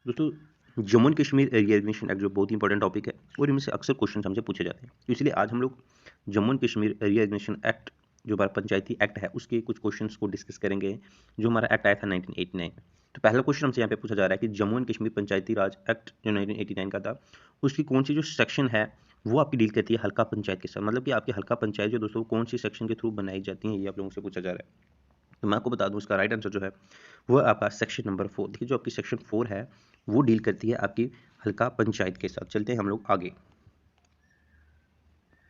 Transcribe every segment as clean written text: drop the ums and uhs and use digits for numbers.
दोस्तों Jammu and Kashmir reorganisation act जो बहुत ही इंपॉर्टेंट टॉपिक है और इनमें से अक्सर क्वेश्चन हमसे पूछे जाते हैं, तो इसलिए आज हम लोग Jammu and Kashmir reorganisation act जो हमारा पंचायती एक्ट है उसके कुछ क्वेश्चंस को डिस्कस करेंगे। जो हमारा एक्ट आया था 1989। तो पहला क्वेश्चन हमसे यहाँ पे पूछा जा रहा है कि जम्मू एंड कश्मीर पंचायती राज एक्ट जो 1989 का था उसकी कौन सी जो सेक्शन है वो आपकी डील करती है हल्का पंचायत के साथ, मतलब कि आपकी हल्का पंचायत जो दोस्तों कौन सी सेक्शन के थ्रू बनाई जाती है, ये आप लोगों से पूछा जा रहा है। तो मैं आपको बता दूं इसका राइट आंसर जो है वो आपका सेक्शन नंबर 4। देखिए जो आपकी सेक्शन 4 है वो डील करती है आपकी हल्का पंचायत के साथ। चलते हैं हम लोग आगे।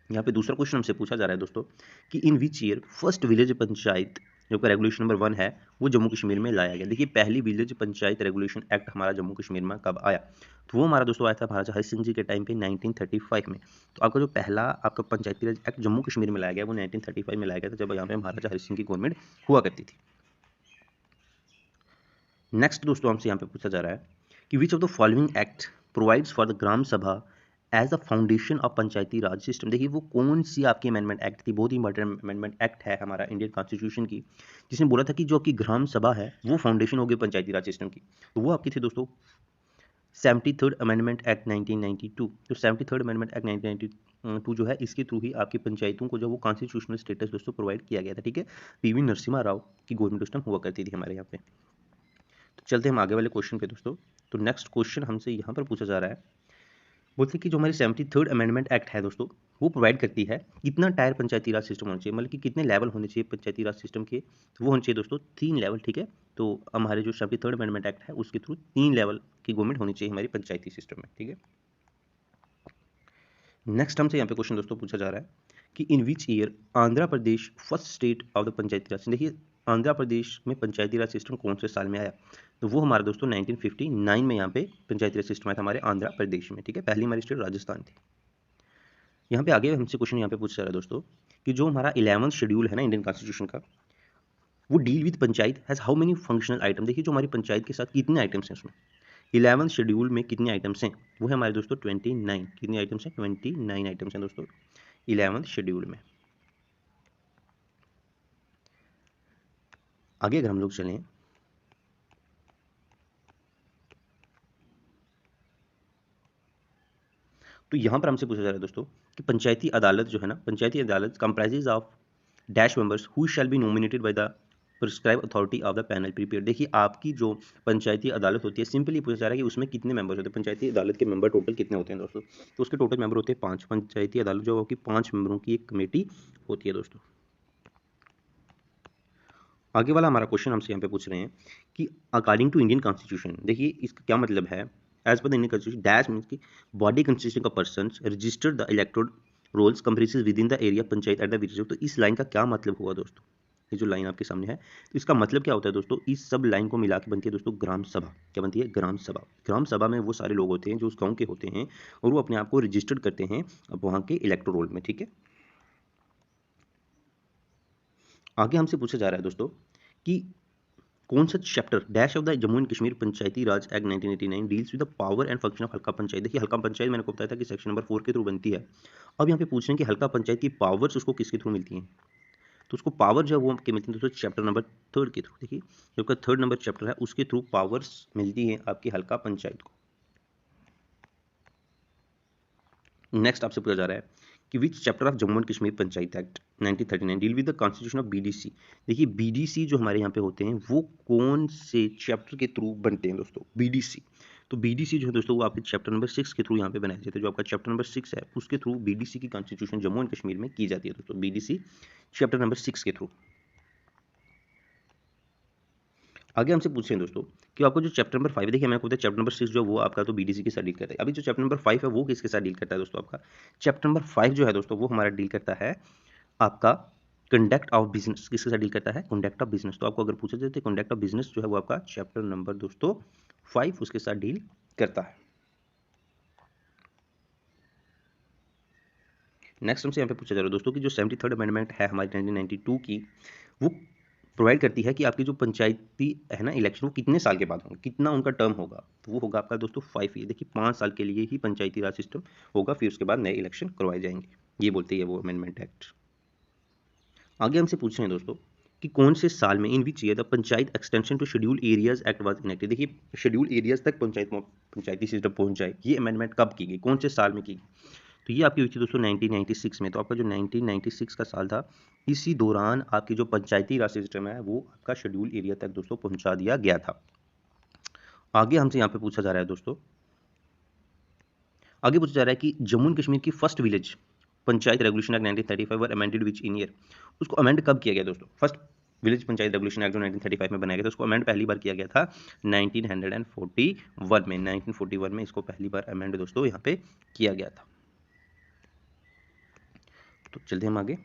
यहाँ पे दूसरा क्वेश्चन हमसे पूछा जा रहा है दोस्तों कि in which year first village panchayat जो का रेगुलेशन नंबर 1 है वो जम्मू कश्मीर में लाया गया। देखिए पहली विलेज पंचायत रेगुलेशन एक्ट हमारा जम्मू कश्मीर में कब आया, तो वो हमारा दोस्तों आया था महाराजा हरि सिंह जी के टाइम पे 1935 में। तो आपका जो पहला आपका पंचायती राज एक्ट जम्मू कश्मीर में लाया गया वो 1935 में लाया गया था, जब यहाँ पे महाराजा हरि सिंह की गवर्नमेंट हुआ करती थी। नेक्स्ट दोस्तों हमसे यहाँ पे पूछा जा रहा है कि which of the following act provides for the gram sabha as a foundation of panchayati raj system. देखिए वो कौन सी आपकी अमेंडमेंट एक्ट थी, बहुत ही इंपॉर्टेंट अमेंडमेंट एक्ट है हमारा इंडियन कॉन्स्टिट्यूशन की, जिसने बोला था कि जो आपकी ग्राम सभा है वो फाउंडेशन होगी पंचायती राज सिस्टम की। तो वो आपकी थी दोस्तों 73rd अमेंडमेंट एक्ट 1992। तो 73rd अमेंडमेंट एक्ट 1992 जो है इसके थ्रू ही आपकी पंचायतों को जो वो कॉन्स्टिट्यूशनल स्टेटस दोस्तों प्रोवाइड किया गया था। ठीक है, पीवी नरसिम्हा राव की गवर्नमेंट उस टाइम हुआ करती थी हमारे यहाँ पे। तो चलते हम आगे वाले क्वेश्चन पे दोस्तों। तो नेक्स्ट क्वेश्चन हमसे यहाँ पर पूछा जा रहा है, बोलते हैं कि जो हमारी 73rd अमेंडमेंट एक्ट है दोस्तों वो प्रोवाइड करती है कितना टायर पंचायती राज सिस्टम होना चाहिए, मतलब कि कितने लेवल होने चाहिए पंचायती राज सिस्टम के। तो वो होने चाहिए दोस्तों 3 लेवल। ठीक है, तो हमारे जो 73rd अमेंडमेंट एक्ट है उसके थ्रू 3 लेवल की गवर्नमेंट होनी चाहिए हमारी पंचायती सिस्टम में। ठीक है, नेक्स्ट हमसे यहाँ पे क्वेश्चन दोस्तों पूछा जा रहा है कि in which year Andhra Pradesh first state of the panchayati raj. देखिए आंध्र प्रदेश में पंचायती राज सिस्टम कौन से साल में आया, तो वो हमारा दोस्तों 1959 में यहाँ पे पंचायती राज सिस्टम आया था हमारे आंध्र प्रदेश में। ठीक है, पहली हमारी स्टेट राजस्थान थी। यहाँ पे आगे हमसे क्वेश्चन यहाँ पे पूछा जा रहा है दोस्तों कि जो हमारा 11th शेड्यूल है ना इंडियन कॉन्स्टिट्यूशन का, वो deal with panchayat has how many functional item. देखिए जो हमारी पंचायत के साथ कितने आइटम्स हैं उसमें, 11th शेड्यूल में कितने आइटम्स हैं, वो है हमारे दोस्तों 29। कितने आइटम्स हैं, 29 आइटम्स हैं दोस्तों 11th शेड्यूल में। आगे अगर हम लोग चलें तो यहाँ पर हमसे पूछा जा रहा है दोस्तों कि पंचायती अदालत जो है ना, पंचायती अदालत comprises of dash members who shall be nominated by the prescribe authority of the panel prepare. देखिए आपकी जो पंचायती अदालत होती है, सिंपली पूछा जा रहा है कि उसमें कितने मेंबर्स होते हैं, पंचायती अदालत के मेंबर टोटल कितने होते हैं दोस्तों। तो उसके टोटल मेंबर होते हैं 5। पंचायती अदालत जो होगी 5 मेंबरों की एक कमेटी होती है दोस्तों। आगे वाला हमारा क्वेश्चन हमसे यहाँ पे पूछ रहे हैं कि अकॉर्डिंग टू इंडियन कॉन्स्टिट्यूशन, देखिए इसका क्या मतलब है, as per the Indian constitution dash means की body consisting of persons registered the electoral rolls comprises within the area panchayat at the village. तो इस लाइन का क्या मतलब हुआ दोस्तों, ये जो लाइन आपके सामने है तो इसका मतलब क्या होता है दोस्तों, इस सब लाइन को मिला के बनती है दोस्तों ग्राम सभा। क्या बनती है, ग्राम सभा। ग्राम सभा में वो सारे लोग होते हैं जो उस गाँव के होते हैं और वो अपने आप को रजिस्टर्ड करते हैं अब वहाँ के इलेक्टोरल रोल में। ठीक है, आगे हमसे पूछा जा रहा है दोस्तों कि कौन सा chapter dash of the Jammu and Kashmir panchayati raj act 1989 deals with the power and function of हल्का पंचायत। देखिए हल्का पंचायत मैंने आपको बताया था कि सेक्शन नंबर 4 के थ्रू बनती है। अब यहाँ पे पूछ रहे हैं कि हल्का पंचायत की पावर्स उसको किसके थ्रू मिलती हैं, तो उसको पावर जो है वो मिलती है दोस्तों चैप्टर नंबर 3 के थ्रू। देखिए जो का 3rd नंबर चैप्टर है उसके थ्रू पावर्स मिलती है आपकी हल्का पंचायत को। नेक्स्ट आपसे पूछा जा रहा है कि विच chapter of Jammu and Kashmir panchayat act 1939 deal with the constitution of BDC. देखिए बीडीसी जो हमारे यहाँ पे होते हैं वो कौन से चैप्टर के थ्रू बनते हैं दोस्तों, बीडीसी। तो बीडीसी जो है दोस्तों वो आपके चैप्टर नंबर 6 के थ्रू यहाँ पे बनाए जाते हैं। जो आपका चैप्टर नंबर 6 है उसके थ्रू बीडीसी की कॉन्स्टिट्यूशन जम्मू एंड कश्मीर में की जाती है दोस्तों, बीडीसी चैप्टर नंबर 6 के थ्रू। आगे हमसे पूछे हैं दोस्तों कि आपको जो चैप्टर नंबर 5 देखिए, मैं आपको बताया चैप्टर नंबर 6 जो है वो आपका तो बीडीसी के साथ डील करता है। अभी जो चैप्टर नंबर 5 है वो किसके साथ डील करता है दोस्तों, आपका चैप्टर नंबर 5 जो है दोस्तों वो हमारा डील करता है आपका कंडक्ट ऑफ बिजनेस। किसके साथ डील करता है, कंडक्ट ऑफ बिजनेस। तो आपको अगर पूछा जाए तो कंडक्ट ऑफ बिजनेस जो है वो आपका चैप्टर नंबर दोस्तों 5 उसके साथ डील करता है। नेक्स्ट हमसे यहाँ पे पूछा जा रहा है दोस्तों कि जो 73rd अमेंडमेंट है हमारी 1992 की, वो प्रोवाइड करती है कि आपकी जो पंचायती है ना इलेक्शन वो कितने साल के बाद होंगे, कितना उनका टर्म होगा। तो वो होगा आपका दोस्तों 5 ईयर। देखिए 5 साल के लिए ही पंचायती राज सिस्टम होगा, फिर उसके बाद नए इलेक्शन करवाए जाएंगे, ये बोलते हैं वो अमेंडमेंट एक्ट। आगे हमसे पूछ रहे हैं दोस्तों कि कौन से साल में in which year the panchayat extension to schedule areas act was enacted. देखिए शेड्यूल एरियाज तक पंचायती सिस्टम पहुंच जाए, ये अमेंडमेंट कब की गई, कौन से साल में की गई। तो ये आपकी हुई थी दोस्तों 1996 में। तो आपका जो 1996 का साल था, इसी दौरान आपकी जो पंचायती राज सिस्टम है वो आपका शेड्यूल एरिया तक दोस्तों पहुंचा दिया गया था। आगे हमसे यहाँ पे पूछा जा रहा है दोस्तों, आगे पूछा जा रहा है कि जम्मू एंड कश्मीर की first village panchayat regulation act 1935 वर अमेंडेड विच इन ईयर। उसको अमेंड कब किया गया दोस्तों। First village panchayat regulation act जो 1935 में बनाया गया था, उसको अमेंड पहली बार किया गया था 1941 में। 1941 में इसको पहली बार अमेंड दोस्तों यहाँ पे किया गया था। तो चलते हम आगे।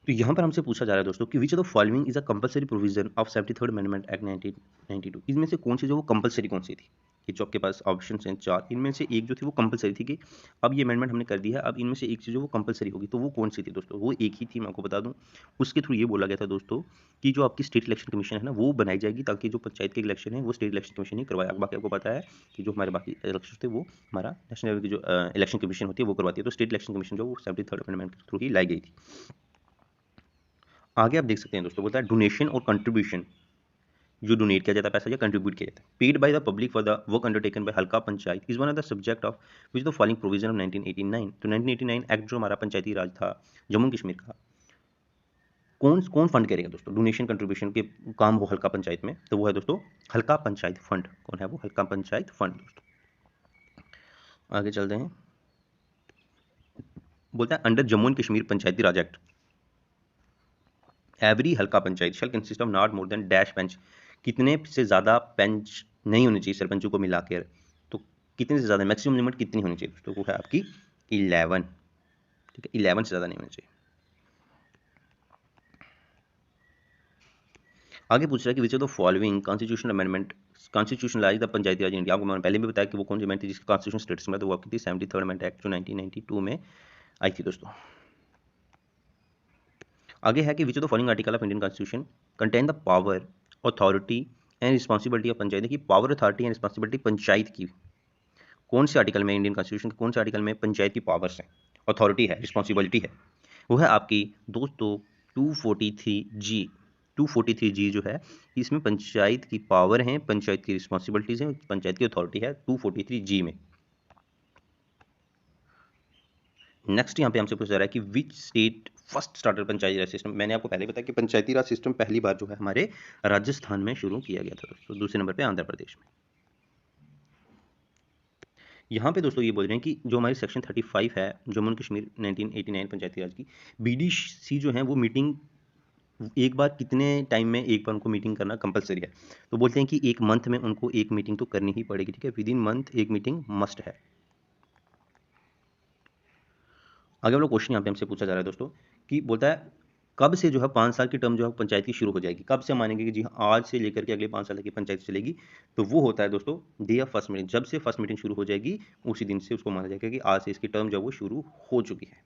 तो यहाँ पर हमसे पूछा जा रहा है दोस्तों कि which of the following is a compulsory provision of 73rd amendment act 1992। इसमें से कौन सी जो वो कंपलसरी कौन सी थी। ये जो आपके पास ऑप्शन हैं चार, इनमें से एक जो थी वो कंपलसरी थी कि अब ये अमेंडमेंट हमने कर दी है, अब इनमें से एक चीज़ जो वो कंपलसरी होगी, तो वो कौन सी थी दोस्तों। वो एक ही थी, मैं आपको बता दूं। उसके थ्रू ये बोला गया था दोस्तों कि जो आपकी स्टेट इलेक्शन कमीशन है ना वो बनाई जाएगी, ताकि जो पंचायत के इलेक्शन है वो स्टेट इलेक्शन कमीशन ही करवाया। बाकी आपको पता है कि जो हमारे बाकी इलेक्शन थे वो हमारा नेशनल लेवल की जो इलेक्शन कमीशन होती है वो करवाती है। तो स्टेट इलेक्शन कमीशन जो वो 73rd अमेंडमेंट के थ्रू ही लाई गई थी। आगे आप देख सकते हैं दोस्तों, बोलता है डोनेशन और कंट्रीब्यूशन, जो डोनेट किया जाता है पैसा या कंट्रीब्यूट किया जाता है, paid by the public for the work undertaken by halka panchayat is one of the subject of which the following provision of 1989। तो 1989 एक्ट जो हमारा पंचायती राज था जम्मू कश्मीर का, कौन कौन फंड करेगा दोस्तों डोनेशन कंट्रीब्यूशन के काम वो हल्का पंचायत में, तो वो है दोस्तों हल्का पंचायत फंड। कौन है वो, हल्का पंचायत फंड दोस्तों। आगे चलते हैं, बोलता है under Jammu and Kashmir panchayati raj act every halka panchayat shall consist of not more than dash bench. कितने से ज़्यादा बेंच नहीं होने चाहिए सरपंचों को मिलाकर, तो कितने से ज़्यादा मैक्सिमम लिमिट कितनी होनी चाहिए दोस्तों, वो है आपकी 11। ठीक है, 11 से ज़्यादा नहीं होनी चाहिए। आगे पूछ रहा है कि which of the following constitutional amendment constitutionalise the panchayati raj India. आपको मैंने पहले भी बताया कि वो कौन सी अमेंडमेंट थी जिसकी कॉन्स्टिट्यूशन स्टेटस में, तो वो आपकी थी 73rd अमेंडमेंट एक्ट जो 1992 में आई थी दोस्तों। आगे है कि which of the following article of Indian constitution contain the power authority and responsibility of panchayat. देखिए power authority and responsibility panchayat की कौन से आर्टिकल में, इंडियन कॉन्स्टिट्यूशन के कौन से आर्टिकल में पंचायत की पावर्स है, अथॉरिटी है, रिस्पॉन्सिबिलिटी है, वो है आपकी दोस्तों 243G। 243G जो है इसमें पंचायत की पावर है, पंचायत की रिस्पॉन्सिबिलिटीज है, पंचायत की अथॉरिटी है 243G में। नेक्स्ट यहाँ पे हमसे पूछा जा रहा है कि which state first starter Panchayati raj system. मैंने आपको पहले बताया कि पंचायती राज सिस्टम पहली बार जो है हमारे राजस्थान में शुरू किया गया था दोस्तों। दूसरे नंबर पे आंध्र प्रदेश में। यहाँ पे दोस्तों ये बोल रहे हैं कि जो हमारी सेक्शन 35 है जम्मू एंड कश्मीर 1989 पंचायती राज की, BDC जो है वो मीटिंग एक बार कितने टाइम में एक बार उनको मीटिंग करना कंपलसरी है। तो बोलते हैं कि एक मंथ में उनको एक मीटिंग तो करनी ही पड़ेगी। ठीक है, विद इन मंथ एक मीटिंग मस्ट है। आगे वाला क्वेश्चन यहाँ पे हमसे पूछा जा रहा है दोस्तों कि बोलता है कब से जो है 5 साल की टर्म जो है पंचायत की शुरू हो जाएगी। कब से मानेंगे कि जी हाँ आज से लेकर के अगले 5 साल की पंचायत चलेगी, तो वो होता है दोस्तों डे ऑफ फर्स्ट मीटिंग। जब से फर्स्ट मीटिंग शुरू हो जाएगी उसी दिन से उसको माना जाएगा कि आज से इसकी टर्म जो वो शुरू हो चुकी है।